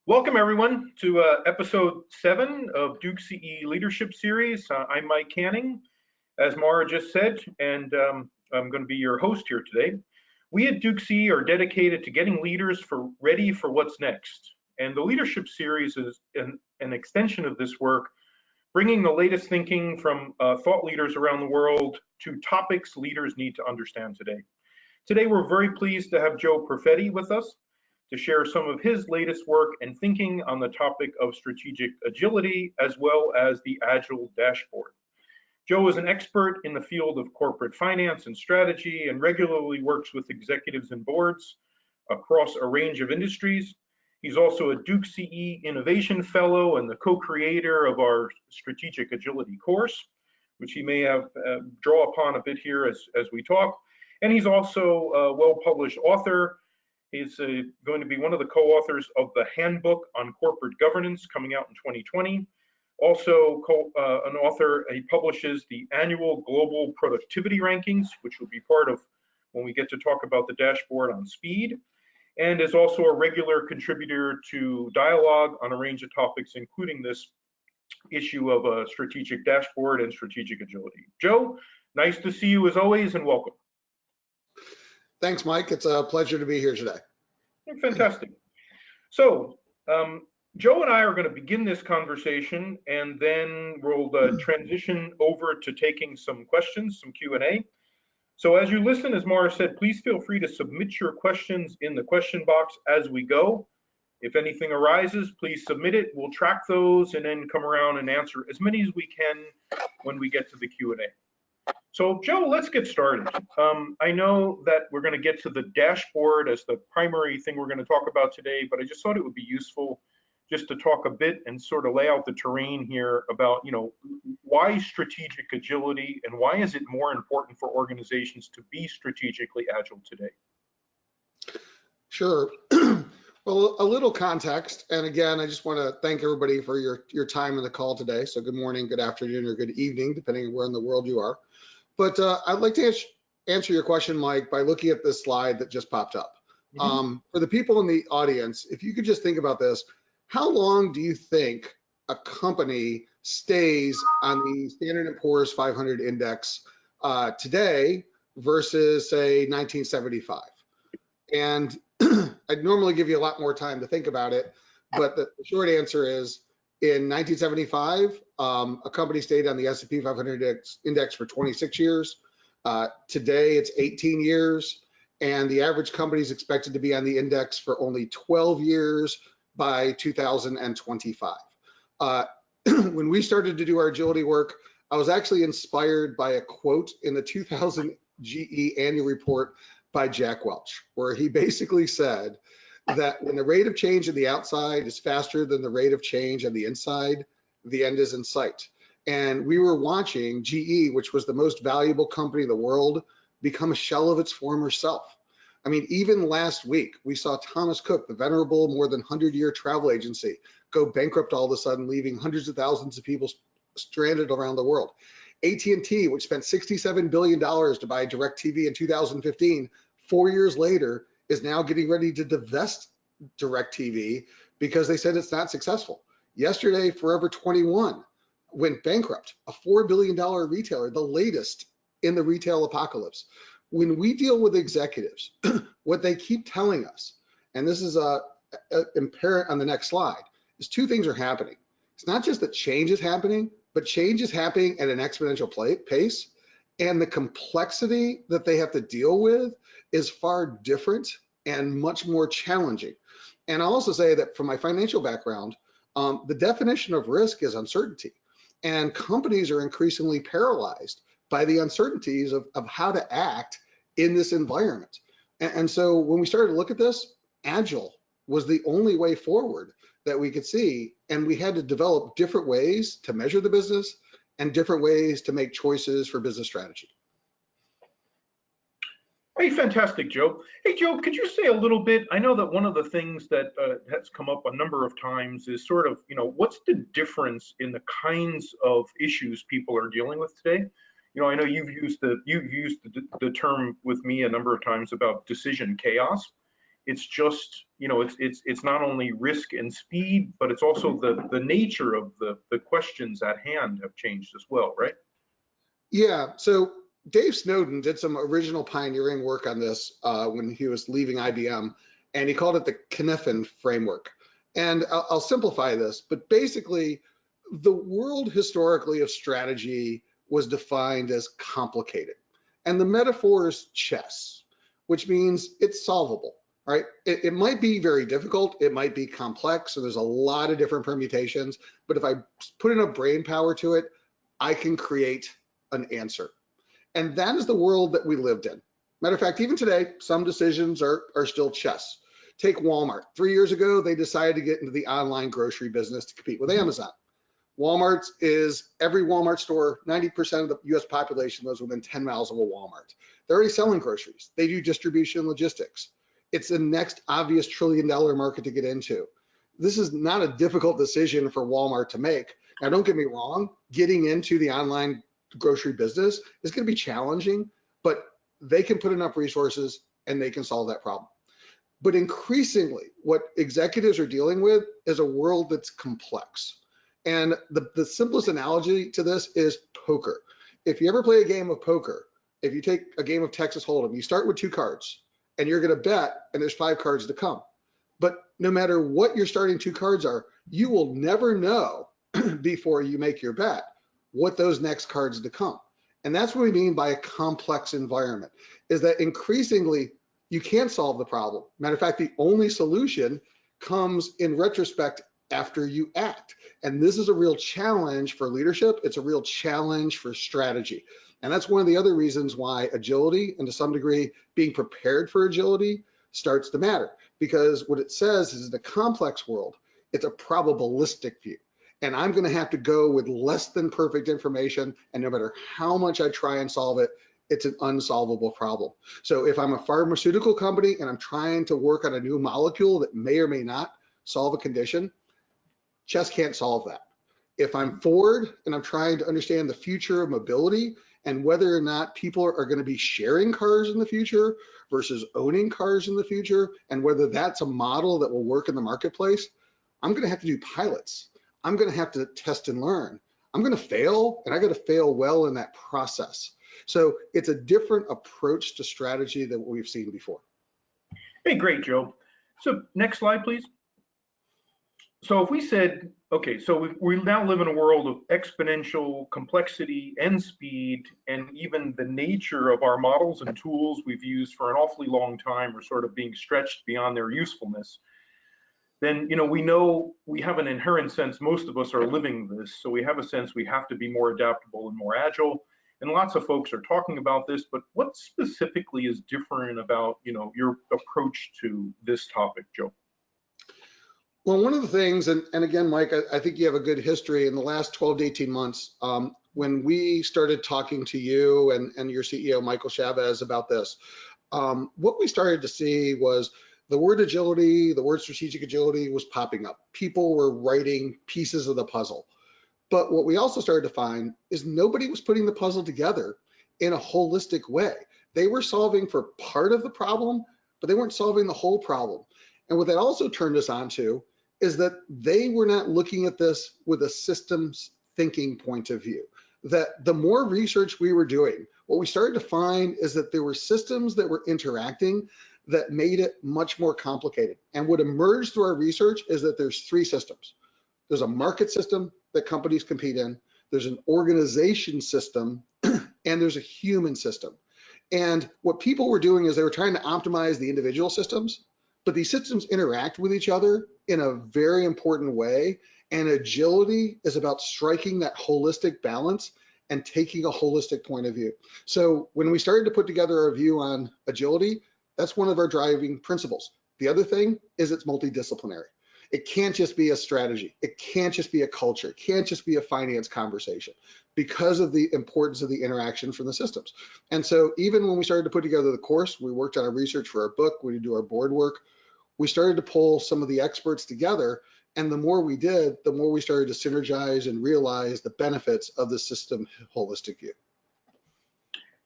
Welcome everyone to episode 7 of Duke CE Leadership Series. I'm Mike Canning, as Mara just said, and I'm going to be your host here today. We at Duke CE are dedicated to getting leaders ready for what's next. And the Leadership Series is an extension of this work, bringing the latest thinking from thought leaders around the world to topics leaders need to understand today. Today, we're very pleased to have Joe Perfetti with us to share some of his latest work and thinking on the topic of strategic agility, as well as the Agile Dashboard. Joe is an expert in the field of corporate finance and strategy and regularly works with executives and boards across a range of industries. He's also a Duke CE Innovation Fellow and the co-creator of our Strategic Agility course, which he may have draw upon a bit here as we talk. And he's also a well-published author. He's going to be one of the co-authors of the Handbook on Corporate Governance coming out in 2020. Also an author, he publishes the annual Global Productivity Rankings, which will be part of when we get to talk about the dashboard on speed, and is also a regular contributor to dialogue on a range of topics, including this issue of a strategic dashboard and strategic agility. Joe, nice to see you as always, and welcome. Thanks, Mike. It's a pleasure to be here today. Fantastic. So, Joe and I are going to begin this conversation, and then we'll transition over to taking some questions, some Q&A. So as you listen, as Mara said, please feel free to submit your questions in the question box as we go. If anything arises, please submit it. We'll track those and then come around and answer as many as we can when we get to the Q&A. So Joe, let's get started. I know that we're going to get to the dashboard as the primary thing we're going to talk about today, but I just thought it would be useful just to talk a bit and sort of lay out the terrain here about, why strategic agility and why is it more important for organizations to be strategically agile today? Sure. Well, a little context, and again, I just want to thank everybody for your time in the call today. So good morning, good afternoon, or good evening, depending on where in the world you are. But I'd like to answer your question, Mike, by looking at this slide that just popped up. For the people in the audience, if you could just think about this, how long do you think a company stays on the Standard & Poor's 500 index today versus, say, 1975? And I'd normally give you a lot more time to think about it, but the short answer is, in 1975, a company stayed on the S&P 500 index for 26 years. Today, it's 18 years, and the average company is expected to be on the index for only 12 years by 2025. When we started to do our agility work, I was actually inspired by a quote in the 2000 GE annual report by Jack Welch, where he basically said that when the rate of change on the outside is faster than the rate of change on the inside, the end is in sight. And we were watching GE, which was the most valuable company in the world, become a shell of its former self. I mean, even last week, we saw Thomas Cook, the venerable more than 100-year travel agency, go bankrupt all of a sudden, leaving hundreds of thousands of people stranded around the world. AT&T, which spent $67 billion to buy DirecTV in 2015, 4 years later, is now getting ready to divest DirecTV because they said it's not successful. Yesterday, Forever 21 went bankrupt, a $4 billion retailer, the latest in the retail apocalypse. When we deal with executives, what they keep telling us, and this is apparent on the next slide, is two things are happening. It's not just that change is happening, but change is happening at an exponential pace, and the complexity that they have to deal with is far different and much more challenging. And I'll also say that from my financial background, the definition of risk is uncertainty, and companies are increasingly paralyzed by the uncertainties of how to act in this environment. And so when we started to look at this, Agile was the only way forward that we could see, and we had to develop different ways to measure the business and different ways to make choices for business strategy. Hey, fantastic, Joe. Hey, Joe, could you say a little bit, I know that one of the things that has come up a number of times is sort of, what's the difference in the kinds of issues people are dealing with today? I know you've used the term with me a number of times about decision chaos. it's just, it's not only risk and speed, but it's also the nature of the questions at hand have changed as well, right? Yeah, so Dave Snowden did some original pioneering work on this when he was leaving IBM, and he called it the Kniffen framework. And I'll simplify this, but basically, the world historically of strategy was defined as complicated. And the metaphor is chess, which means it's solvable, right? It might be very difficult, it might be complex, so there's a lot of different permutations, but if I put enough brain power to it, I can create an answer. And that is the world that we lived in. Matter of fact, even today, some decisions are still chess. Take Walmart. 3 years ago, they decided to get into the online grocery business to compete with Amazon. Walmart is every Walmart store, 90% of the US population lives within 10 miles of a Walmart. They're already selling groceries. They do distribution and logistics. It's the next obvious $1 trillion market to get into. This is not a difficult decision for Walmart to make. Now, don't get me wrong, getting into the online grocery business is going to be challenging, but they can put enough resources and they can solve that problem. But increasingly, what executives are dealing with is a world that's complex. And the simplest analogy to this is poker. If you ever play a game of poker, if you take a game of Texas Hold'em, you start with 2 cards and you're going to bet, and there's 5 cards to come. But no matter what your starting 2 cards are, you will never know before you make your bet what those next cards to come. And that's what we mean by a complex environment, is that increasingly you can't solve the problem. Matter of fact, the only solution comes in retrospect after you act. And this is a real challenge for leadership. It's a real challenge for strategy. And that's one of the other reasons why agility, and to some degree, being prepared for agility starts to matter. Because what it says is in a complex world, it's a probabilistic view. And I'm going to have to go with less than perfect information. And no matter how much I try and solve it, it's an unsolvable problem. So if I'm a pharmaceutical company and I'm trying to work on a new molecule that may or may not solve a condition, chess can't solve that. If I'm Ford and I'm trying to understand the future of mobility and whether or not people are going to be sharing cars in the future versus owning cars in the future, and whether that's a model that will work in the marketplace, I'm going to have to do pilots. I'm going to have to test and learn. I'm going to fail, and I got to fail well in that process. So it's a different approach to strategy than what we've seen before. Hey, great, Joe. So next slide, please. So if we said, okay, so we now live in a world of exponential complexity and speed, and even the nature of our models and tools we've used for an awfully long time are sort of being stretched beyond their usefulness, then we know we have an inherent sense, most of us are living this, so we have a sense we have to be more adaptable and more agile. And lots of folks are talking about this, but what specifically is different about your approach to this topic, Joe? Well, one of the things, and again, Mike, I think you have a good history in the last 12 to 18 months, when we started talking to you and your CEO, Michael Chavez, about this, what we started to see was the word agility, the word strategic agility was popping up. People were writing pieces of the puzzle. But what we also started to find is nobody was putting the puzzle together in a holistic way. They were solving for part of the problem, but they weren't solving the whole problem. And what that also turned us on to is that they were not looking at this with a systems thinking point of view. That the more research we were doing, what we started to find is that there were systems that were interacting that made it much more complicated. And what emerged through our research is that there's 3 systems. There's a market system that companies compete in, there's an organization system, and there's a human system. And what people were doing is they were trying to optimize the individual systems, but these systems interact with each other in a very important way. And agility is about striking that holistic balance and taking a holistic point of view. So when we started to put together our view on agility, that's one of our driving principles. The other thing is it's multidisciplinary. It can't just be a strategy. It can't just be a culture. It can't just be a finance conversation because of the importance of the interaction from the systems. And so even when we started to put together the course, we worked on our research for our book, we do our board work, we started to pull some of the experts together. And the more we did, the more we started to synergize and realize the benefits of the system holistic view.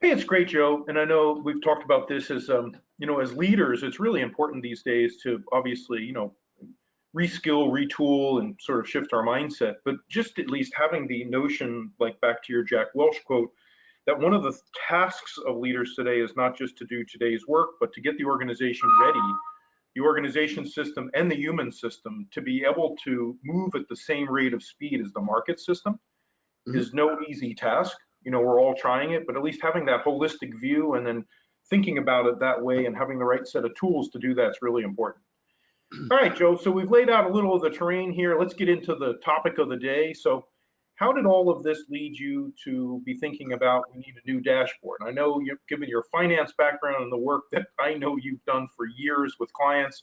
Hey, it's great, Joe. And I know we've talked about this as, as leaders, it's really important these days to obviously, reskill, retool, and sort of shift our mindset. But just at least having the notion, like back to your Jack Welch quote, that one of the tasks of leaders today is not just to do today's work, but to get the organization ready, the organization system and the human system to be able to move at the same rate of speed as the market system Mhm. is no easy task. We're all trying it, but at least having that holistic view and then thinking about it that way and having the right set of tools to do that's really important. All right, Joe, so we've laid out a little of the terrain here. Let's get into the topic of the day. So how did all of this lead you to be thinking about we need a new dashboard? I know you've given your finance background and the work that I know you've done for years with clients.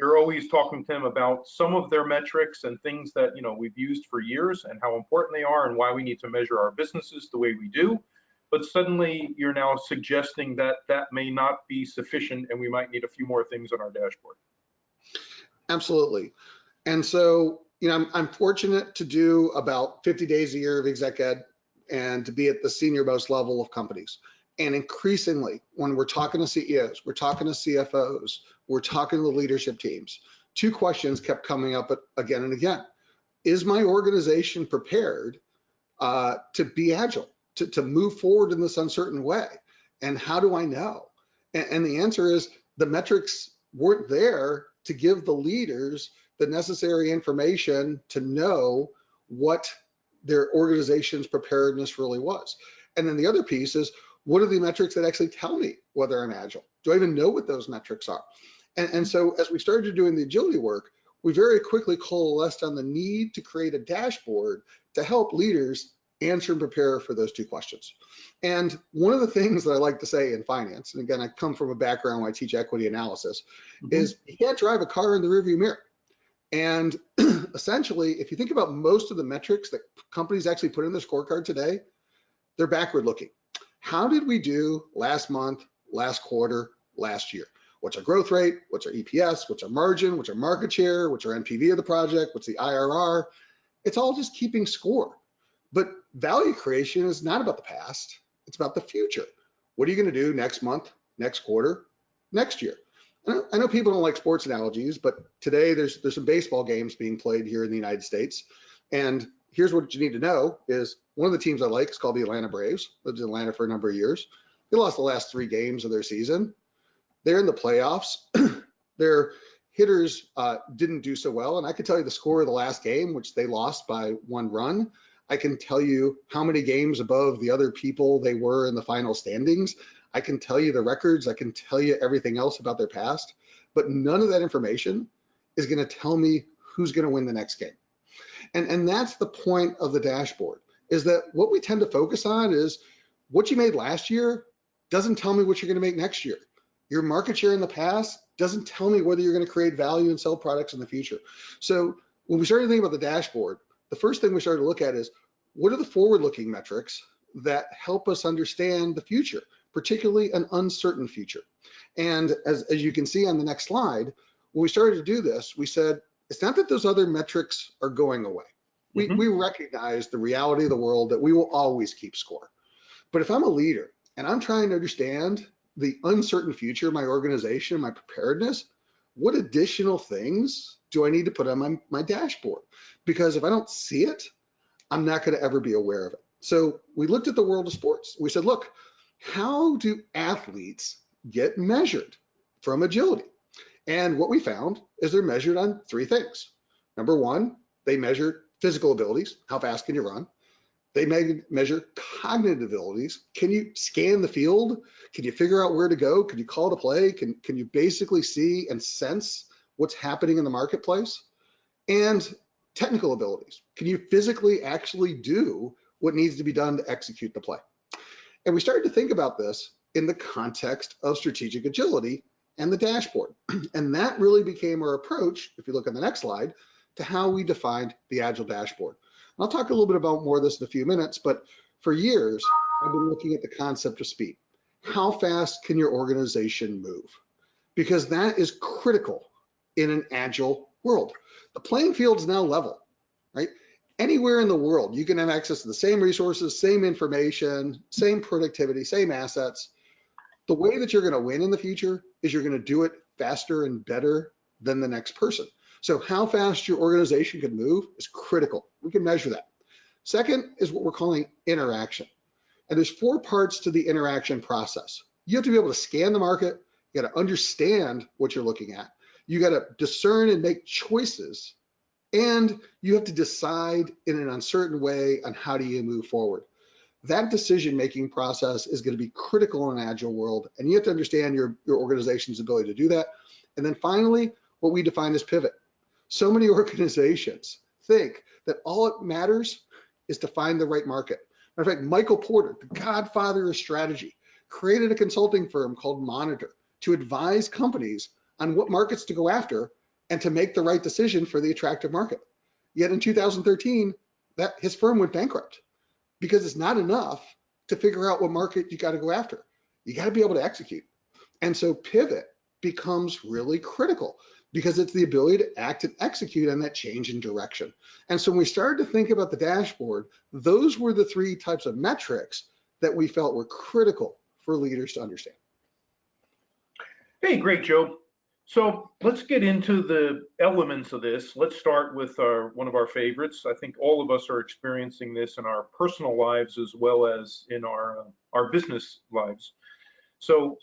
You're always talking to them about some of their metrics and things that we've used for years and how important they are and why we need to measure our businesses the way we do. But suddenly you're now suggesting that that may not be sufficient and we might need a few more things on our dashboard. Absolutely. And so, I'm fortunate to do about 50 days a year of exec ed and to be at the senior most level of companies. And increasingly, when we're talking to CEOs, we're talking to CFOs, we're talking to the leadership teams, two questions kept coming up again and again. Is my organization prepared to be agile, to move forward in this uncertain way? And how do I know? And the answer is the metrics weren't there to give the leaders the necessary information to know what their organization's preparedness really was. And then the other piece is, what are the metrics that actually tell me whether I'm agile? Do I even know what those metrics are? And so as we started doing the agility work, we very quickly coalesced on the need to create a dashboard to help leaders answer and prepare for those two questions. And one of the things that I like to say in finance, and again, I come from a background where I teach equity analysis, is you can't drive a car in the rearview mirror. And essentially, if you think about most of the metrics that companies actually put in their scorecard today, they're backward looking. How did we do last month, last quarter, last year? What's our growth rate? What's our EPS? What's our margin? What's our market share? What's our NPV of the project? What's the IRR? It's all just keeping score. But value creation is not about the past. It's about the future. What are you going to do next month, next quarter, next year? I know people don't like sports analogies, but today there's some baseball games being played here in the United States. And here's what you need to know is one of the teams I like is called the Atlanta Braves. Lived in Atlanta for a number of years. They lost the last 3 games of their season. They're in the playoffs. Their hitters didn't do so well. And I could tell you the score of the last game, which they lost by 1 run. I can tell you how many games above the other people they were in the final standings. I can tell you the records. I can tell you everything else about their past. But none of that information is going to tell me who's going to win the next game. And that's the point of the dashboard, is that what we tend to focus on is what you made last year doesn't tell me what you're going to make next year. Your market share in the past doesn't tell me whether you're going to create value and sell products in the future. So when we started thinking about the dashboard, the first thing we started to look at is what are the forward-looking metrics that help us understand the future, particularly an uncertain future. And as you can see on the next slide, when we started to do this, we said, it's not that those other metrics are going away. We recognize the reality of the world that we will always keep score. But if I'm a leader and I'm trying to understand the uncertain future of my organization, my preparedness, what additional things do I need to put on my dashboard? Because if I don't see it, I'm not going to ever be aware of it. So we looked at the world of sports. We said, look, how do athletes get measured from agility? And what we found is they're measured on 3 things. Number 1, they measure physical abilities. How fast can you run? They measure cognitive abilities. Can you scan the field? Can you figure out where to go? Can you call to play? Can you basically see and sense what's happening in the marketplace? And technical abilities. Can you physically actually do what needs to be done to execute the play? And we started to think about this in the context of strategic agility and the dashboard. And that really became our approach, if you look at the next slide, to how we defined the Agile Dashboard. And I'll talk a little bit about more of this in a few minutes, but for years, I've been looking at the concept of speed. How fast can your organization move? Because that is critical in an Agile world. The playing field is now level, right? Anywhere in the world, you can have access to the same resources, same information, same productivity, same assets. The way that you're going to win in the future is you're going to do it faster and better than the next person. So how fast your organization can move is critical. We can measure that. Second is what we're calling interaction. And there's 4 parts to the interaction process. You have to be able to scan the market. You got to understand what you're looking at. You got to discern and make choices. And you have to decide in an uncertain way on how do you move forward. That decision-making process is going to be critical in an agile world, and you have to understand your organization's ability to do that. And then finally, what we define as pivot. So many organizations think that all it matters is to find the right market. Matter of fact, Michael Porter, the godfather of strategy, created a consulting firm called Monitor to advise companies on what markets to go after and to make the right decision for the attractive market. Yet in 2013, his firm went bankrupt, because it's not enough to figure out what market you got to go after. You got to be able to execute. And so pivot becomes really critical, because it's the ability to act and execute on that change in direction. And so when we started to think about the dashboard, those were the 3 types of metrics that we felt were critical for leaders to understand. Hey, great, Joe. So let's get into the elements of this. Let's start with one of our favorites. I think all of us are experiencing this in our personal lives as well as in our business lives. So,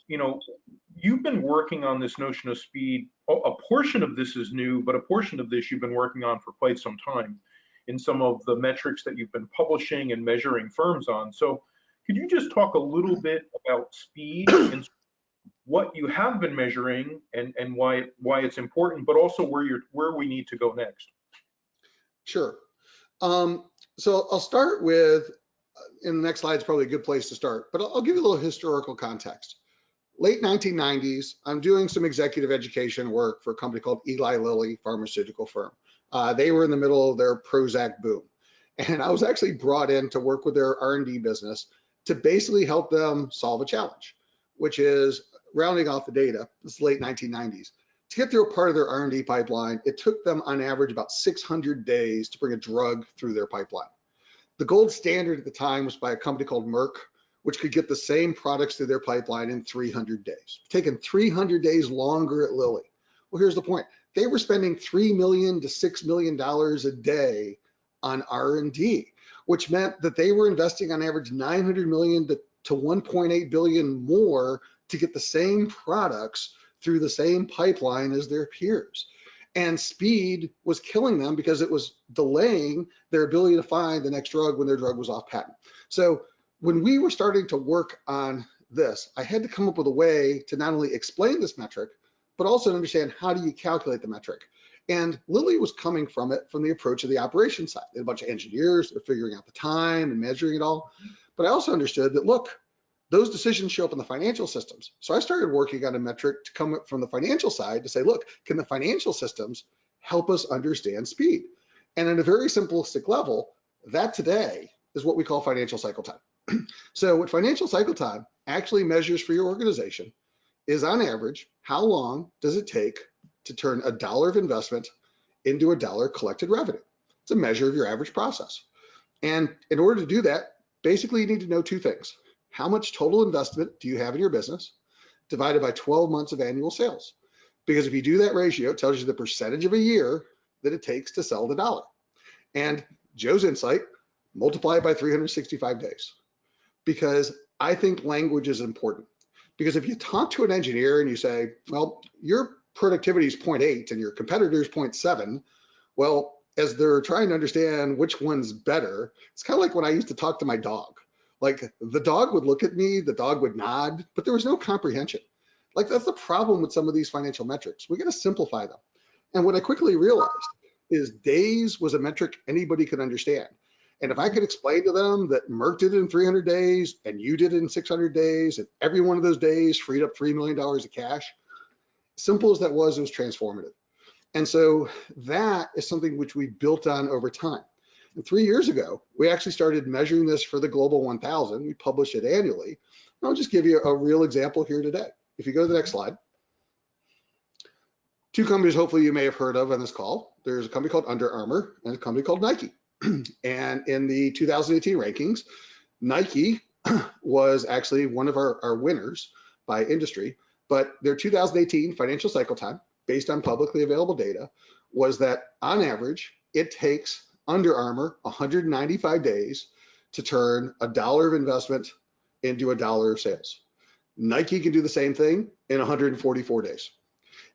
you've been working on this notion of speed. A portion of this is new, but a portion of this you've been working on for quite some time in some of the metrics that you've been publishing and measuring firms on. So could you just talk a little bit about speed and what you have been measuring and why it's important, but also where we need to go next? Sure. So I'll start with, in the next slide is probably a good place to start, but I'll give you a little historical context. Late 1990s, I'm doing some executive education work for a company called Eli Lilly pharmaceutical firm. They were in the middle of their Prozac boom. And I was actually brought in to work with their R&D business to basically help them solve a challenge, which is rounding off the data. This is late 1990s. To get through a part of their R&D pipeline, it took them on average about 600 days to bring a drug through their pipeline. The gold standard at the time was by a company called Merck, which could get the same products through their pipeline in 300 days. Taking 300 days longer at Lilly. Well, here's the point. They were spending $3 million to $6 million a day on R&D, which meant that they were investing on average $900 million to $1.8 billion more to get the same products through the same pipeline as their peers. And speed was killing them because it was delaying their ability to find the next drug when their drug was off patent. So when we were starting to work on this, I had to come up with a way to not only explain this metric, but also understand how do you calculate the metric. And Lilly was coming from it from the approach of the operations side. They had a bunch of engineers, they're figuring out the time and measuring it all. But I also understood that, look, those decisions show up in the financial systems. So I started working on a metric to come up from the financial side to say, look, can the financial systems help us understand speed? And at a very simplistic level, that today is what we call financial cycle time. So what financial cycle time actually measures for your organization is, on average, how long does it take to turn $1 of investment into $1 collected revenue? It's a measure of your average process. And in order to do that, basically you need to know 2 things. How much total investment do you have in your business divided by 12 months of annual sales? Because if you do that ratio, it tells you the percentage of a year that it takes to sell the dollar. And Joe's insight, multiply it by 365 days. Because I think language is important. Because if you talk to an engineer and you say, well, your productivity is 0.8 and your competitor is 0.7, well, as they're trying to understand which one's better, it's kind of like when I used to talk to my dog. Like, the dog would look at me, the dog would nod, but there was no comprehension. Like, that's the problem with some of these financial metrics. We got to simplify them. And what I quickly realized is days was a metric anybody could understand. And if I could explain to them that Merck did it in 300 days and you did it in 600 days, and every one of those days freed up $3 million of cash, simple as that was, it was transformative. And so that is something which we built on over time. And 3 years ago, we actually started measuring this for the Global 1000. We publish it annually. And I'll just give you a real example here today. If you go to the next slide, 2 companies hopefully you may have heard of on this call. There's a company called Under Armour and a company called Nike. And in the 2018 rankings, Nike was actually one of our winners by industry, but their 2018 financial cycle time, based on publicly available data, was that on average, it takes Under Armour 195 days to turn $1 of investment into $1 of sales. Nike can do the same thing in 144 days.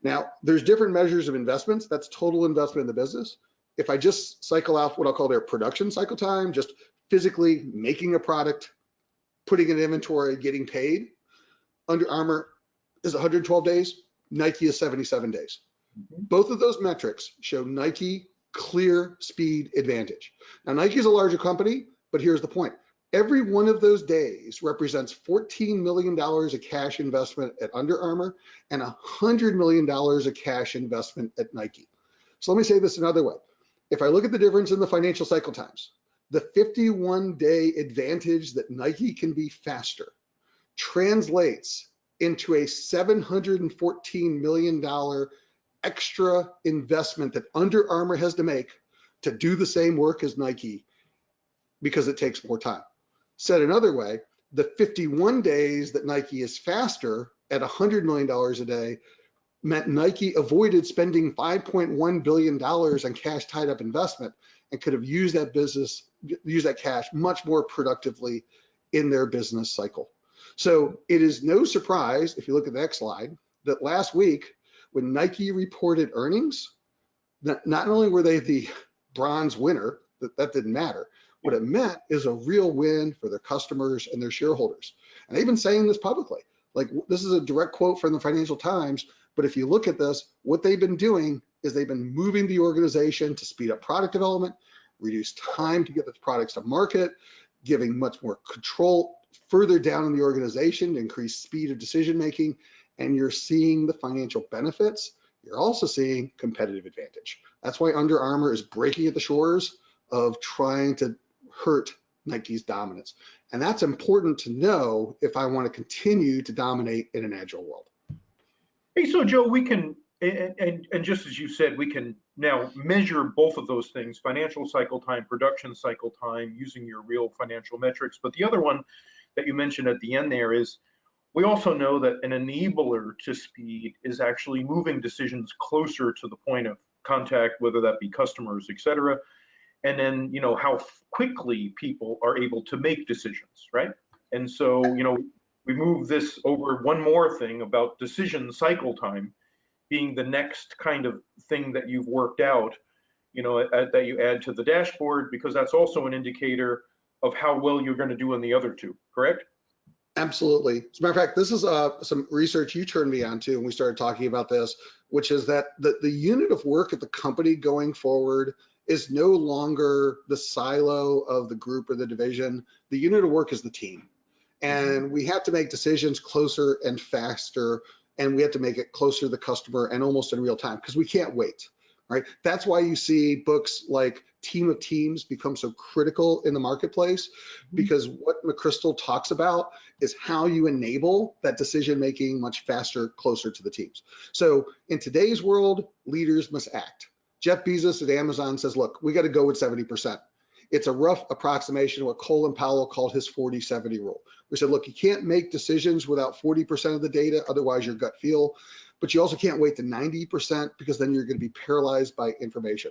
Now, there's different measures of investments. That's total investment in the business. If I just cycle out what I'll call their production cycle time, just physically making a product, putting it in inventory, getting paid, Under Armour is 112 days, Nike is 77 days. Both of those metrics show Nike clear speed advantage. Now, Nike is a larger company, but here's the point. Every one of those days represents $14 million of cash investment at Under Armour and $100 million of cash investment at Nike. So let me say this another way. If I look at the difference in the financial cycle times, the 51-day advantage that Nike can be faster translates into a $714 million extra investment that Under Armour has to make to do the same work as Nike because it takes more time. Said another way, the 51 days that Nike is faster at $100 million a day meant Nike avoided spending $5.1 billion on cash tied up investment and could have used that cash much more productively in their business cycle. So it is no surprise, if you look at the next slide, that last week when Nike reported earnings, not only were they the bronze winner, that didn't matter. What it meant is a real win for their customers and their shareholders. And they've been saying this publicly. Like, this is a direct quote from the Financial Times, but if you look at this, what they've been doing is they've been moving the organization to speed up product development, reduce time to get the products to market, giving much more control further down in the organization to increase speed of decision making, and you're seeing the financial benefits. You're also seeing competitive advantage. That's why Under Armour is breaking at the shores of trying to hurt Nike's dominance. And that's important to know if I want to continue to dominate in an agile world. Hey, so Joe, we can, and just as you said, we can now measure both of those things, financial cycle time, production cycle time, using your real financial metrics. But the other one that you mentioned at the end there is, we also know that an enabler to speed is actually moving decisions closer to the point of contact, whether that be customers, et cetera. And then, how quickly people are able to make decisions, right? And so, we move this over one more thing about decision cycle time being the next kind of thing that you've worked out, that you add to the dashboard, because that's also an indicator of how well you're going to do in the other two, correct? Absolutely. As a matter of fact, this is some research you turned me on to, and we started talking about this, which is that the unit of work at the company going forward is no longer the silo of the group or the division. The unit of work is the team. And we have to make decisions closer and faster, and we have to make it closer to the customer and almost in real time, because we can't wait, right? That's why you see books like Team of Teams become so critical in the marketplace, because what McChrystal talks about is how you enable that decision-making much faster, closer to the teams. So in today's world, leaders must act. Jeff Bezos at Amazon says, look, we got to go with 70%. It's a rough approximation of what Colin Powell called his 40-70 rule. We said, look, you can't make decisions without 40% of the data, otherwise your gut feel, but you also can't wait to 90% because then you're going to be paralyzed by information.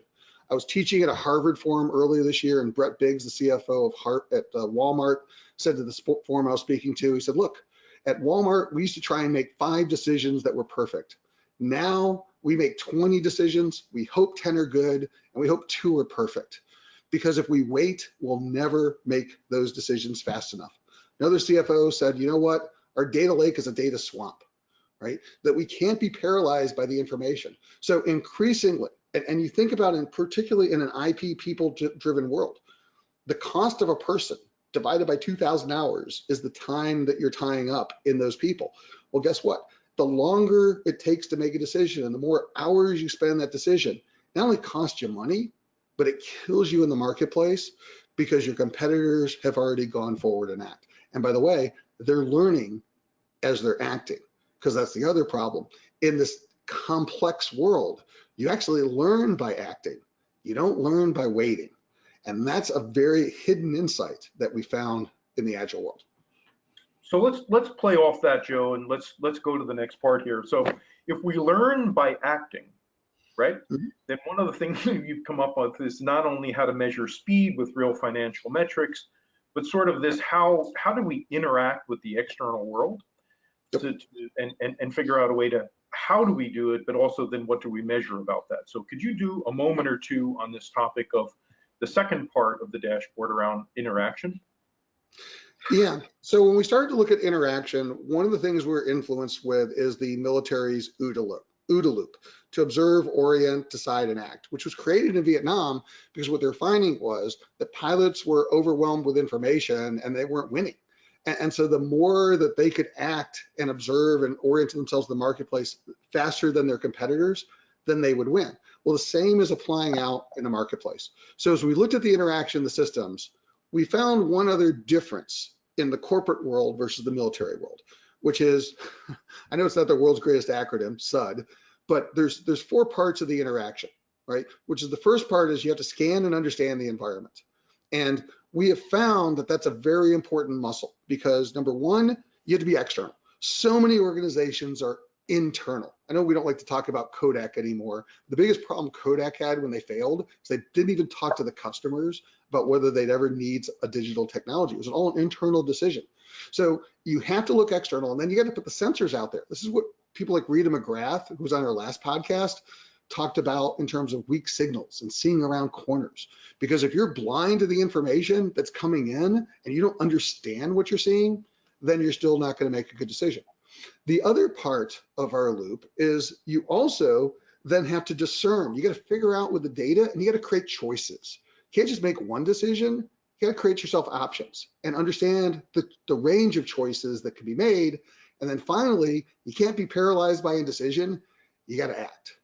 I was teaching at a Harvard forum earlier this year, and Brett Biggs, the CFO at Walmart, said to the forum I was speaking to, he said, look, at Walmart, we used to try and make 5 decisions that were perfect. Now we make 20 decisions, we hope 10 are good, and we hope 2 are perfect. Because if we wait, we'll never make those decisions fast enough. Another CFO said, you know what? Our data lake is a data swamp, right? That we can't be paralyzed by the information. So increasingly, and you think about it, particularly in an IP people-driven world, the cost of a person divided by 2,000 hours is the time that you're tying up in those people. Well, guess what? The longer it takes to make a decision and the more hours you spend on that decision, not only costs you money, but it kills you in the marketplace because your competitors have already gone forward and act. And by the way, they're learning as they're acting, because that's the other problem. In this complex world, you actually learn by acting. You don't learn by waiting. And that's a very hidden insight that we found in the Agile world. So let's play off that, Joe, and let's go to the next part here. So if we learn by acting, right? Mhm. Then one of the things that you've come up with is not only how to measure speed with real financial metrics, but sort of this how do we interact with the external world Yep. and figure out a way to how do we do it, but also then what do we measure about that? So could you do a moment or two on this topic of the second part of the dashboard around interaction? Yeah. So when we started to look at interaction, one of the things we're influenced with is the military's OODA loop, to observe, orient, decide, and act, which was created in Vietnam because what they're finding was that pilots were overwhelmed with information and they weren't winning. And so the more that they could act and observe and orient themselves to the marketplace faster than their competitors, then they would win. Well, the same is applying out in the marketplace. So as we looked at the interaction of the systems, we found one other difference in the corporate world versus the military world, which is, I know it's not the world's greatest acronym, SUD, but there's four parts of the interaction, right? Which is the first part is you have to scan and understand the environment. And we have found that that's a very important muscle because number one, you have to be external. So many organizations are internal. I know we don't like to talk about Kodak anymore. The biggest problem Kodak had when they failed is they didn't even talk to the customers about whether they'd ever need a digital technology. It was all an internal decision. So you have to look external, and then you got to put the sensors out there. This is what people like Rita McGrath, who was on our last podcast, talked about in terms of weak signals and seeing around corners. Because if you're blind to the information that's coming in and you don't understand what you're seeing, then you're still not going to make a good decision. The other part of our loop is you also then have to discern. You got to figure out with the data and you got to create choices. You can't just make one decision. You got to create yourself options and understand the range of choices that can be made. And then finally, you can't be paralyzed by indecision. You got to act.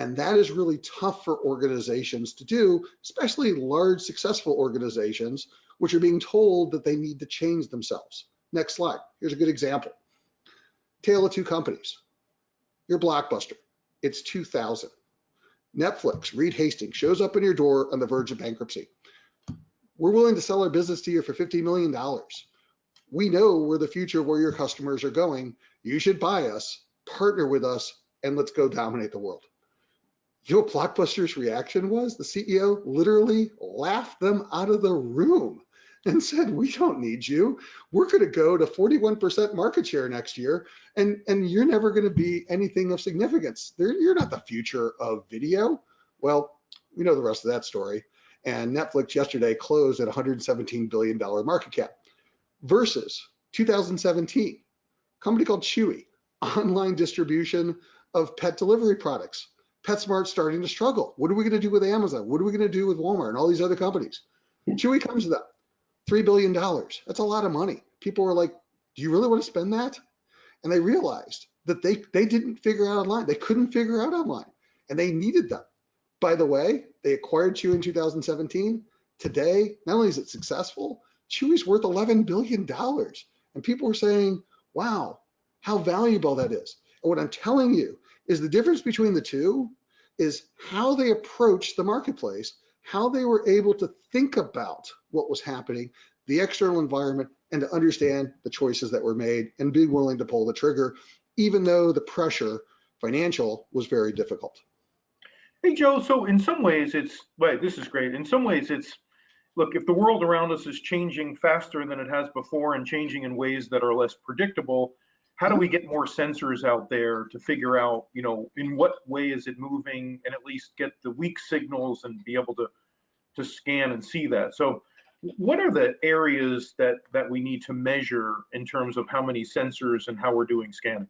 And that is really tough for organizations to do, especially large, successful organizations, which are being told that they need to change themselves. Next slide. Here's a good example. Tale of two companies. Your Blockbuster. It's 2000. Netflix, Reed Hastings, shows up in your door on the verge of bankruptcy. We're willing to sell our business to you for $50 million. We know where the future of where your customers are going. You should buy us, partner with us, and let's go dominate the world. You know what Blockbuster's reaction was? The CEO literally laughed them out of the room and said, we don't need you. We're going to go to 41% market share next year, and you're never going to be anything of significance. You're not the future of video. Well, we know the rest of that story. And Netflix yesterday closed at $117 billion market cap versus 2017, a company called Chewy, online distribution of pet delivery products. PetSmart's starting to struggle. What are we going to do with Amazon? What are we going to do with Walmart and all these other companies? Chewy comes to them, $3 billion. That's a lot of money. People were like, do you really want to spend that? And they realized that they didn't figure out online. They couldn't figure out online and they needed them. By the way, they acquired Chewy in 2017. Today, not only is it successful, Chewy's worth $11 billion. And people were saying, wow, how valuable that is. And what I'm telling you is the difference between the two is how they approach the marketplace, how they were able to think about what was happening, the external environment, and to understand the choices that were made and be willing to pull the trigger, even though the pressure financial was very difficult. Hey, Joe, so in some ways wait, this is great. In some ways look, if the world around us is changing faster than it has before and changing in ways that are less predictable, how do we get more sensors out there to figure out, in what way is it moving and at least get the weak signals and be able to scan and see that? So what are the areas that we need to measure in terms of how many sensors and how we're doing scanning?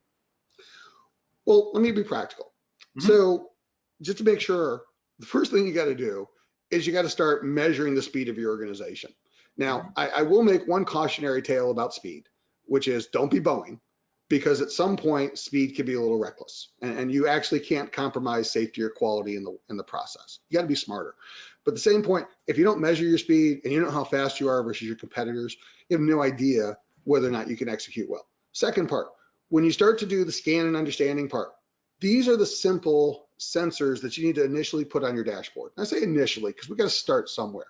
Well, let me be practical. Mhm. So just to make sure, the first thing you got to do is you got to start measuring the speed of your organization. Now, Mhm. I will make one cautionary tale about speed, which is don't be Boeing, because at some point speed can be a little reckless, and you actually can't compromise safety or quality in the process. You got to be smarter. But at the same point, if you don't measure your speed and you know how fast you are versus your competitors, you have no idea whether or not you can execute well. Second part, when you start to do the scan and understanding part, these are the simple sensors that you need to initially put on your dashboard. I say initially because we got to start somewhere.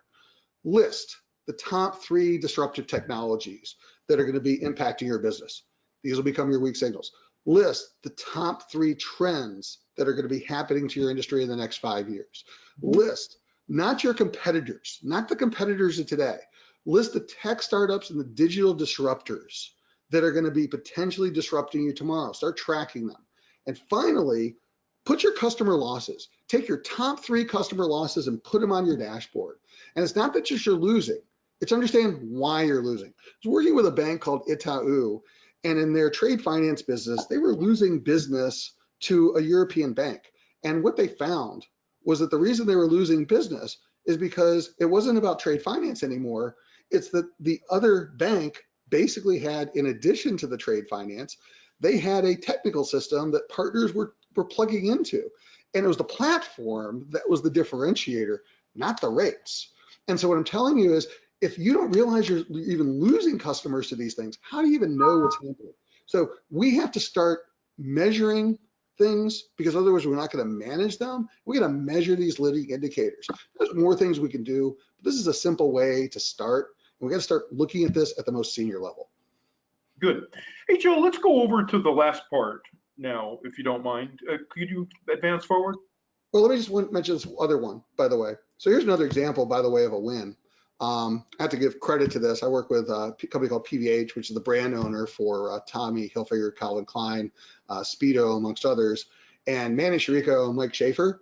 list the top 3 disruptive technologies that are going to be impacting your business. These will become your weak signals. List the top 3 trends that are going to be happening to your industry in the next 5 years. List not your competitors, not the competitors of today. List the tech startups and the digital disruptors that are going to be potentially disrupting you tomorrow. Start tracking them. And finally, put your customer losses. Take your top 3 customer losses and put them on your dashboard. And it's not that just you're losing, it's understand why you're losing. I was working with a bank called Itaú, and in their trade finance business, they were losing business to a European bank. And what they found was that the reason they were losing business is because it wasn't about trade finance anymore. It's that the other bank basically had, in addition to the trade finance, they had a technical system that partners were plugging into. And it was the platform that was the differentiator, not the rates. And so what I'm telling you is, if you don't realize you're even losing customers to these things, how do you even know what's happening? So we have to start measuring things, because otherwise we're not going to manage them. We're going to measure these leading indicators. There's more things we can do, but this is a simple way to start. And we got to start looking at this at the most senior level. Good. Hey, Joe, let's go over to the last part now, if you don't mind. Could you advance forward? Well, let me just mention this other one, by the way. So here's another example, by the way, of a win. I have to give credit to this. I work with a company called PVH, which is the brand owner for Tommy Hilfiger, Calvin Klein, Speedo, amongst others. And Manny Chirico and Mike Schaefer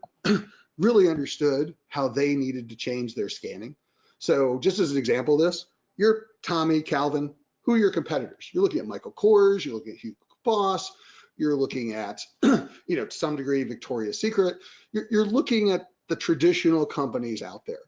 really understood how they needed to change their scanning. So just as an example of this, you're Tommy, Calvin, who are your competitors? You're looking at Michael Kors, you're looking at Hugo Boss, you're looking at, to some degree, Victoria's Secret. You're looking at the traditional companies out there.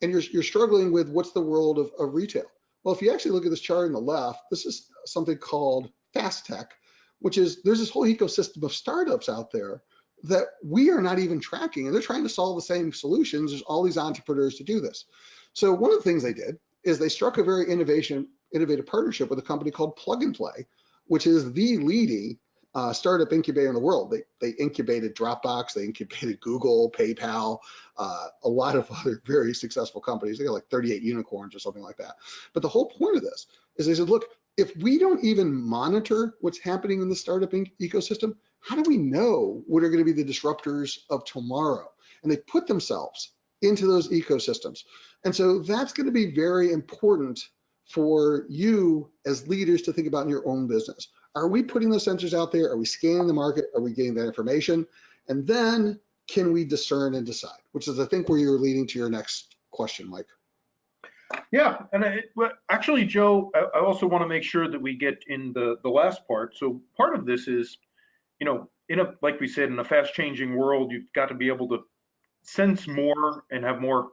And you're struggling with what's the world of retail. Well, if you actually look at this chart on the left, this is something called fast tech, which is, there's this whole ecosystem of startups out there that we are not even tracking, and they're trying to solve the same solutions. There's all these entrepreneurs to do this. So one of the things they did is they struck a very innovative partnership with a company called Plug and Play, which is the leading startup incubator in the world. They incubated Dropbox, they incubated Google, PayPal, a lot of other very successful companies. They got like 38 unicorns or something like that. But the whole point of this is they said, look, if we don't even monitor what's happening in the startup ecosystem, how do we know what are going to be the disruptors of tomorrow? And they put themselves into those ecosystems. And so that's going to be very important for you as leaders to think about in your own business. Are we putting those sensors out there? Are we scanning the market? Are we getting that information? And then can we discern and decide, which is, I think, where you're leading to your next question, Mike. Yeah, and actually, Joe, I also want to make sure that we get in the last part. So part of this is, like we said, in a fast-changing world, you've got to be able to sense more and have more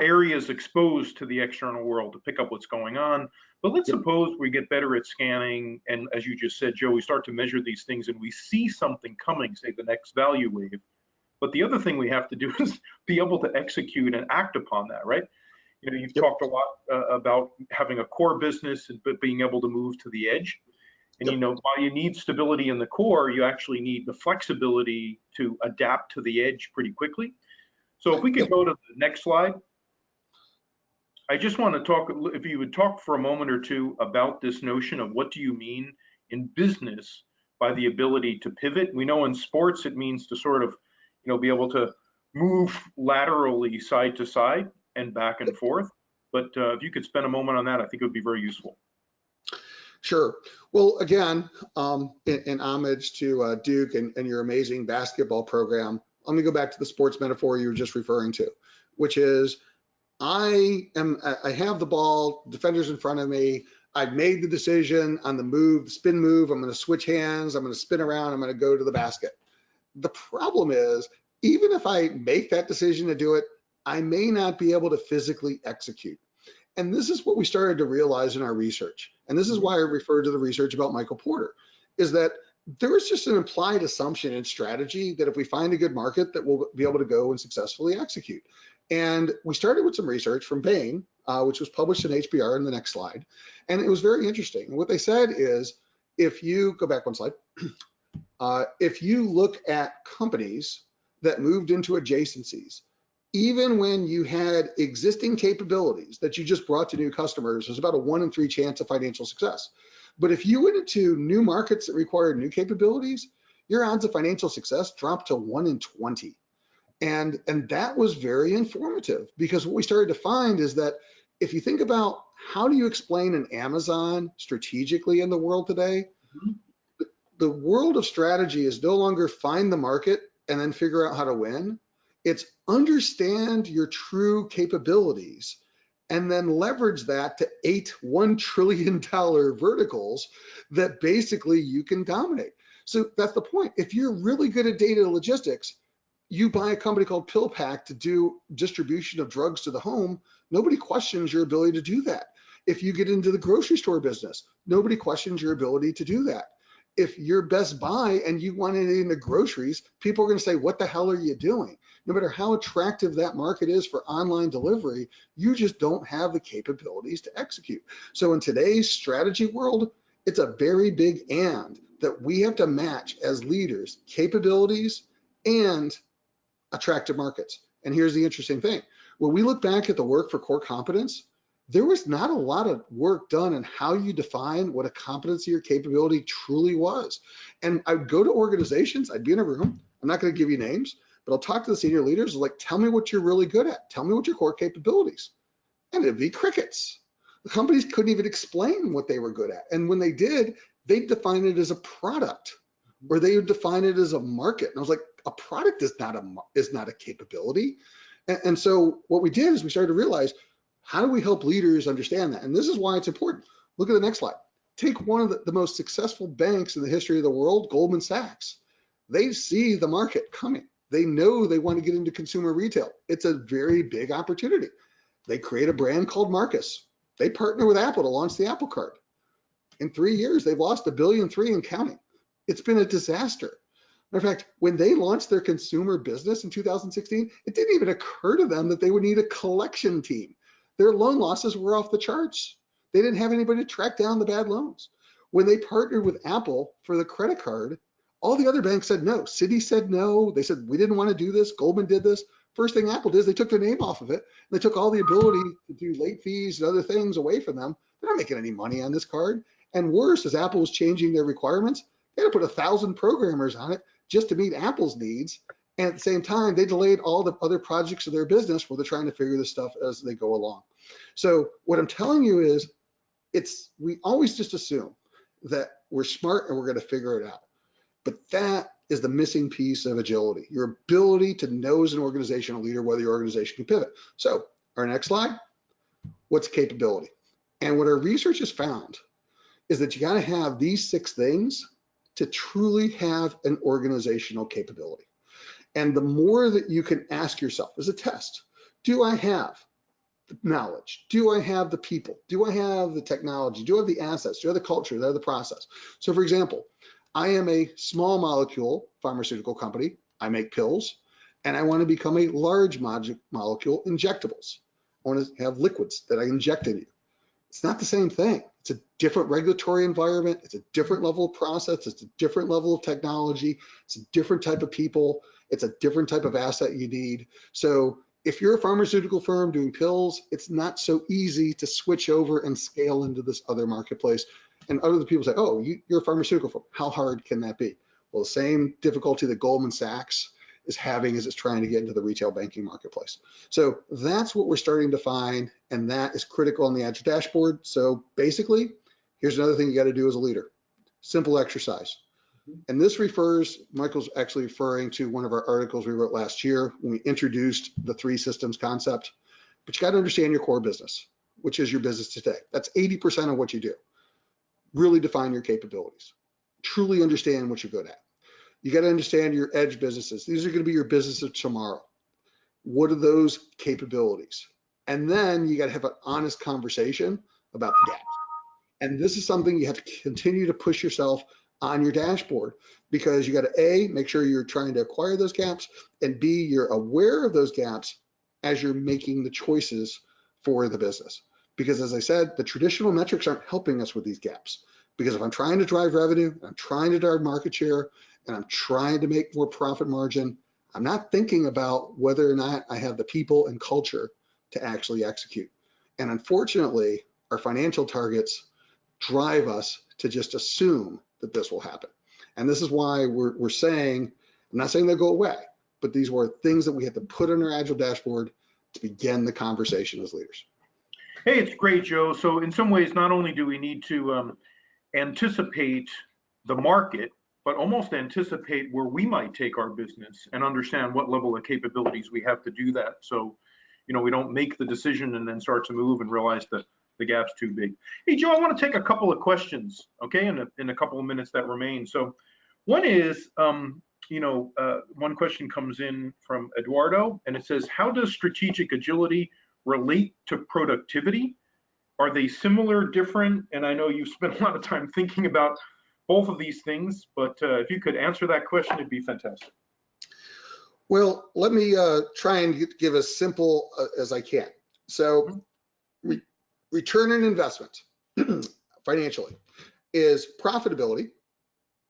areas exposed to the external world to pick up what's going on. But let's suppose we get better at scanning, and as you just said, Joe, we start to measure these things and we see something coming, say the next value wave. But the other thing we have to do is be able to execute and act upon that, right? You've talked a lot about having a core business, but being able to move to the edge. And while you need stability in the core, you actually need the flexibility to adapt to the edge pretty quickly. So if we could go to the next slide. I just want to talk, if you would talk for a moment or two about this notion of what do you mean in business by the ability to pivot. We know in sports it means to sort of, be able to move laterally side to side and back and forth. But if you could spend a moment on that, I think it would be very useful. Sure. Well, again, in homage to Duke and your amazing basketball program, let me go back to the sports metaphor you were just referring to, which is I have the ball, defender's in front of me. I've made the decision on the move, the spin move. I'm going to switch hands. I'm going to spin around. I'm going to go to the basket. The problem is, even if I make that decision to do it, I may not be able to physically execute. And this is what we started to realize in our research. And this is why I referred to the research about Michael Porter, is that there is just an implied assumption in strategy that if we find a good market, that we'll be able to go and successfully execute. And we started with some research from Bain, which was published in HBR in the next slide. And it was very interesting. And what they said is, if you go back one slide, if you look at companies that moved into adjacencies, even when you had existing capabilities that you just brought to new customers, there's about a 1 in 3 chance of financial success. But if you went into new markets that required new capabilities, your odds of financial success dropped to 1 in 20. And that was very informative, because what we started to find is that if you think about how do you explain an Amazon strategically in the world today, Mhm. the world of strategy is no longer find the market and then figure out how to win. It's understand your true capabilities and then leverage that to 8 $1 trillion verticals that basically you can dominate. So that's the point. If you're really good at data logistics, you buy a company called PillPack to do distribution of drugs to the home, nobody questions your ability to do that. If you get into the grocery store business, nobody questions your ability to do that. If you're Best Buy and you want it in the groceries, people are going to say, what the hell are you doing? No matter how attractive that market is for online delivery, you just don't have the capabilities to execute. So in today's strategy world, it's a very big and that we have to match as leaders capabilities and attractive markets. And here's the interesting thing. When we look back at the work for core competence, there was not a lot of work done on how you define what a competency or capability truly was. And I'd go to organizations, I'd be in a room, I'm not going to give you names, but I'll talk to the senior leaders, like, tell me what you're really good at. Tell me what your core capabilities. And it'd be crickets. The companies couldn't even explain what they were good at. And when they did, they'd define it as a product, or they would define it as a market. And I was like, a product is not a capability. And so what we did is we started to realize, how do we help leaders understand that? And this is why it's important. Look at the next slide. Take one of the most successful banks in the history of the world, Goldman Sachs. They see the market coming. They know they want to get into consumer retail. It's a very big opportunity. They create a brand called Marcus. They partner with Apple to launch the Apple Card. In 3 years, they've lost $1.3 billion and counting. It's been a disaster. Matter of fact, when they launched their consumer business in 2016, it didn't even occur to them that they would need a collection team. Their loan losses were off the charts. They didn't have anybody to track down the bad loans. When they partnered with Apple for the credit card, all the other banks said no. Citi said no. They said, we didn't want to do this. Goldman did this. First thing Apple did is they took their name off of it. They took all the ability to do late fees and other things away from them. They're not making any money on this card. And worse, as Apple was changing their requirements, they had to put 1,000 programmers on it just to meet Apple's needs. And at the same time, they delayed all the other projects of their business where they're trying to figure this stuff as they go along. So what I'm telling you is, we always just assume that we're smart and we're going to figure it out. But that is the missing piece of agility, your ability to know as an organizational leader whether your organization can pivot. So our next slide, what's capability? And what our research has found is that you got to have these 6 things to truly have an organizational capability. And the more that you can ask yourself as a test, do I have the knowledge? Do I have the people? Do I have the technology? Do I have the assets? Do I have the culture? Do I have the process? So for example, I am a small molecule pharmaceutical company. I make pills, and I want to become a large molecule injectables. I want to have liquids that I inject in you. It's not the same thing. It's a different regulatory environment. It's a different level of process. It's a different level of technology. It's a different type of people. It's a different type of asset you need. So if you're a pharmaceutical firm doing pills, it's not so easy to switch over and scale into this other marketplace. And other people say, oh, you're a pharmaceutical firm. How hard can that be? Well, the same difficulty that Goldman Sachs is having as it's trying to get into the retail banking marketplace. So that's what we're starting to find, and that is critical on the Agile Dashboard. So basically, here's another thing you got to do as a leader. Simple exercise. And this Michael's actually referring to one of our articles we wrote last year when we introduced the 3 systems concept. But you got to understand your core business, which is your business today. That's 80% of what you do. Really define your capabilities. Truly understand what you're good at. You got to understand your edge businesses. These are going to be your business of tomorrow. What are those capabilities? And then you got to have an honest conversation about the gaps. And this is something you have to continue to push yourself on your dashboard, because you got to A, make sure you're trying to acquire those gaps, and B, you're aware of those gaps as you're making the choices for the business. Because as I said, the traditional metrics aren't helping us with these gaps. Because if I'm trying to drive revenue, I'm trying to drive market share, and I'm trying to make more profit margin, I'm not thinking about whether or not I have the people and culture to actually execute. And unfortunately, our financial targets drive us to just assume that this will happen. And this is why we're saying, I'm not saying they'll go away, but these were things that we had to put on our Agile dashboard to begin the conversation as leaders. Hey, it's great, Joe. So in some ways, not only do we need to anticipate the market, but almost anticipate where we might take our business and understand what level of capabilities we have to do that. So, we don't make the decision and then start to move and realize that the gap's too big. Hey, Joe, I want to take a couple of questions, okay, in a couple of minutes that remain. So one is, one question comes in from Eduardo, and it says, how does strategic agility relate to productivity? Are they similar, different? And I know you've spent a lot of time thinking about both of these things, but if you could answer that question, it'd be fantastic. Well, let me try and give as simple as I can. So return on investment financially is profitability,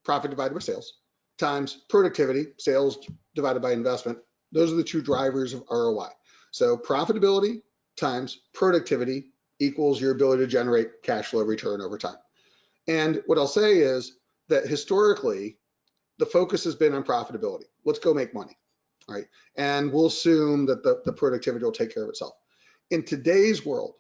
profit divided by sales, times productivity, sales divided by investment. Those are the two drivers of ROI. So profitability times productivity equals your ability to generate cash flow return over time. And what I'll say is that historically, the focus has been on profitability. Let's go make money, right? And we'll assume that the productivity will take care of itself. In today's world,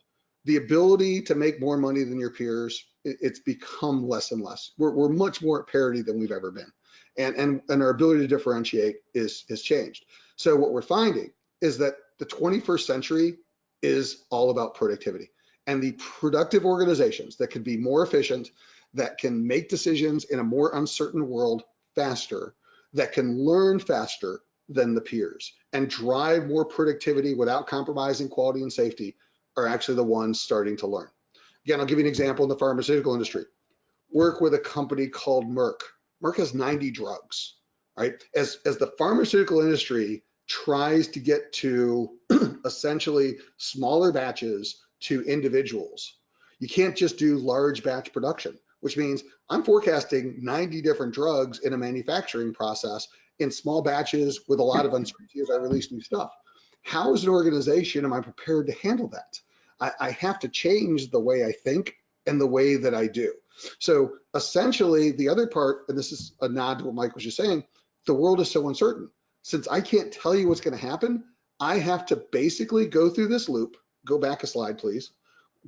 the ability to make more money than your peers, it's become less and less. We're much more at parity than we've ever been. And our ability to differentiate is changed. So what we're finding is that the 21st century is all about productivity. And the productive organizations that can be more efficient, that can make decisions in a more uncertain world faster, that can learn faster than the peers and drive more productivity without compromising quality and safety are actually the ones starting to learn. Again, I'll give you an example in the pharmaceutical industry. Work with a company called Merck. Merck has 90 drugs, right? As the pharmaceutical industry tries to get to essentially smaller batches to individuals, you can't just do large batch production, which means I'm forecasting 90 different drugs in a manufacturing process in small batches with a lot of uncertainty as I release new stuff. How as an organization am I prepared to handle that? I have to change the way I think and the way that I do. So essentially the other part, and this is a nod to what Mike was just saying, the world is so uncertain. Since I can't tell you what's going to happen, I have to basically go through this loop, go back a slide please,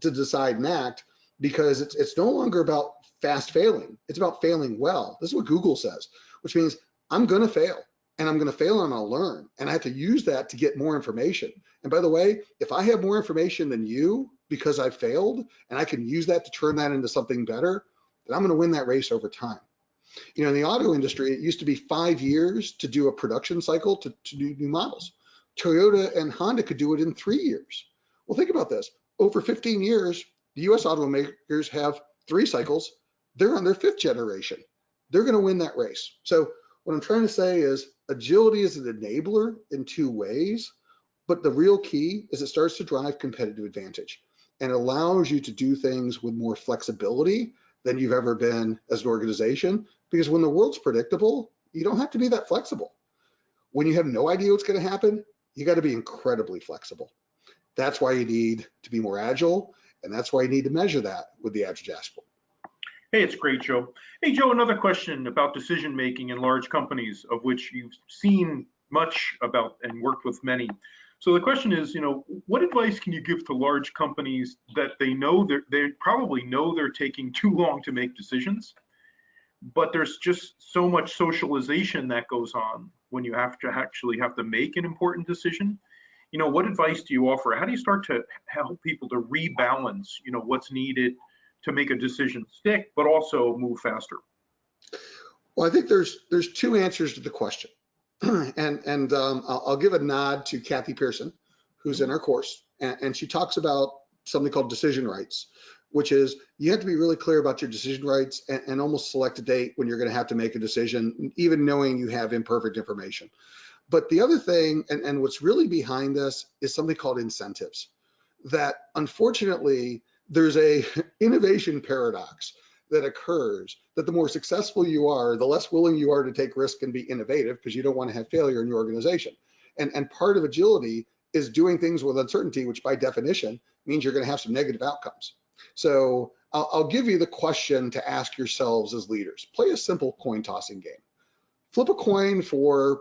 to decide and act, because it's no longer about fast failing. It's about failing well. This is what Google says, which means I'm going to fail. And I'm going to fail and I'm going to learn. And I have to use that to get more information. And by the way, if I have more information than you because I failed and I can use that to turn that into something better, then I'm going to win that race over time. In the auto industry, it used to be 5 years to do a production cycle to do new models. Toyota and Honda could do it in 3 years. Well, think about this. Over 15 years, the US automakers have 3 cycles. They're on their 5th generation. They're going to win that race. So what I'm trying to say is agility is an enabler in 2 ways, but the real key is it starts to drive competitive advantage and allows you to do things with more flexibility than you've ever been as an organization. Because when the world's predictable, you don't have to be that flexible. When you have no idea what's going to happen, you got to be incredibly flexible. That's why you need to be more agile, and that's why you need to measure that with the Agile Dashboard. Hey, it's great, Joe. Hey, Joe, another question about decision making in large companies, of which you've seen much about and worked with many. So the question is, what advice can you give to large companies that they probably know they're taking too long to make decisions, but there's just so much socialization that goes on when you have to make an important decision? What advice do you offer? How do you start to help people to rebalance, what's needed to make a decision stick, but also move faster? Well, I think there's 2 answers to the question. and I'll give a nod to Kathy Pearson, who's in our course, and she talks about something called decision rights, which is you have to be really clear about your decision rights and almost select a date when you're going to have to make a decision, even knowing you have imperfect information. But the other thing, and what's really behind this, is something called incentives. That unfortunately, there's a innovation paradox that occurs, that the more successful you are, the less willing you are to take risk and be innovative because you don't want to have failure in your organization. And part of agility is doing things with uncertainty, which by definition means you're going to have some negative outcomes. So I'll give you the question to ask yourselves as leaders. Play a simple coin tossing game. Flip a coin for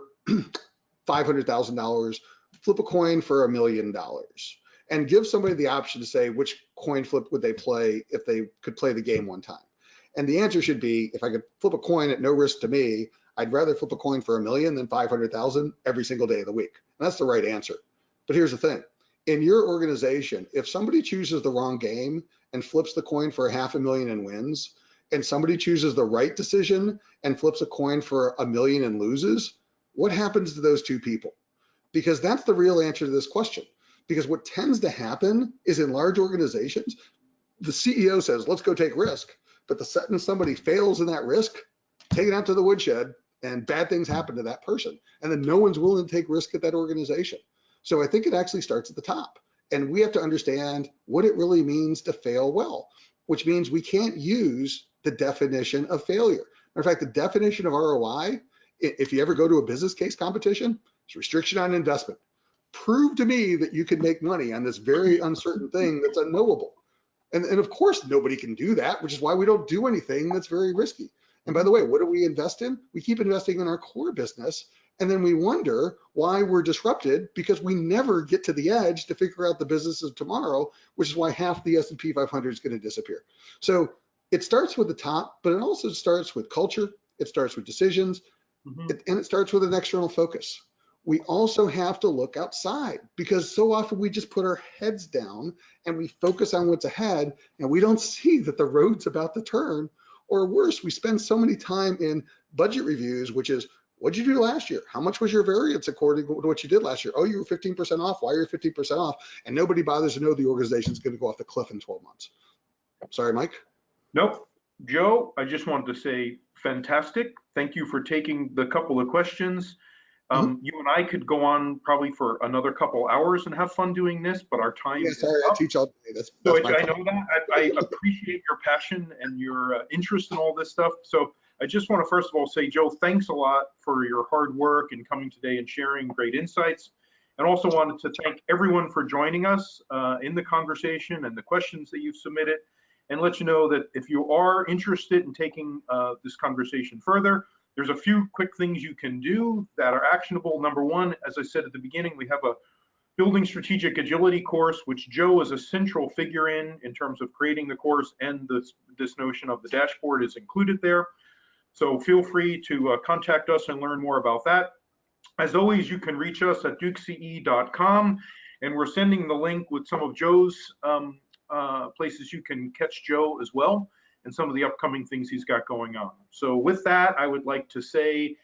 $500,000, flip a coin for $1 million, and give somebody the option to say which coin flip would they play if they could play the game one time. And the answer should be, if I could flip a coin at no risk to me, I'd rather flip a coin for $1 million than 500,000 every single day of the week. And that's the right answer. But here's the thing. In your organization, if somebody chooses the wrong game and flips the coin for $500,000 and wins, and somebody chooses the right decision and flips a coin for $1 million and loses, what happens to those two people? Because that's the real answer to this question. Because what tends to happen is in large organizations, the CEO says, let's go take risk. But the second somebody fails in that risk, take it out to the woodshed, and bad things happen to that person. And then no one's willing to take risk at that organization. So I think it actually starts at the top. And we have to understand what it really means to fail well, which means we can't use the definition of failure. In fact, the definition of ROI, if you ever go to a business case competition, it's restriction on investment. Prove to me that you can make money on this very uncertain thing that's unknowable. And of course, nobody can do that, which is why we don't do anything that's very risky. And by the way, what do we invest in? We keep investing in our core business. And then we wonder why we're disrupted because we never get to the edge to figure out the business of tomorrow, which is why half the S&P 500 is going to disappear. So it starts with the top, but it also starts with culture. It starts with decisions, and it starts with an external focus. We also have to look outside because so often we just put our heads down and we focus on what's ahead and we don't see that the road's about to turn. Or worse, we spend so many time in budget reviews, which is, what'd you do last year? How much was your variance according to what you did last year? Oh, you were 15% off. Why are you 15% off? And nobody bothers to know the organization's going to go off the cliff in 12 months. Sorry, Mike. Nope. Joe, I just wanted to say fantastic. Thank you for taking the couple of questions. You and I could go on probably for another couple hours and have fun doing this, but our time is Sorry, up. I teach all day. That's So my I know that. I appreciate your passion and your interest in all this stuff. So I just want to first of all say, Joe, thanks a lot for your hard work and coming today and sharing great insights. And also wanted to thank everyone for joining us in the conversation and the questions that you've submitted, and let you know that if you are interested in taking this conversation further, there's a few quick things you can do that are actionable. Number one, as I said at the beginning, we have a Building Strategic Agility course, which Joe is a central figure in terms of creating the course, and this notion of the dashboard is included there. So feel free to contact us and learn more about that. As always, you can reach us at dukece.com, and we're sending the link with some of Joe's places you can catch Joe as well, and some of the upcoming things he's got going on. So with that, I would like to say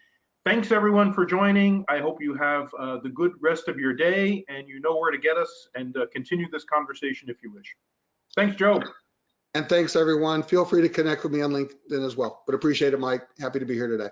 thanks everyone for joining. I hope you have the good rest of your day and you know where to get us, and continue this conversation if you wish. Thanks, Joe. And thanks everyone. Feel free to connect with me on LinkedIn as well, but appreciate it, Mike. Happy to be here today.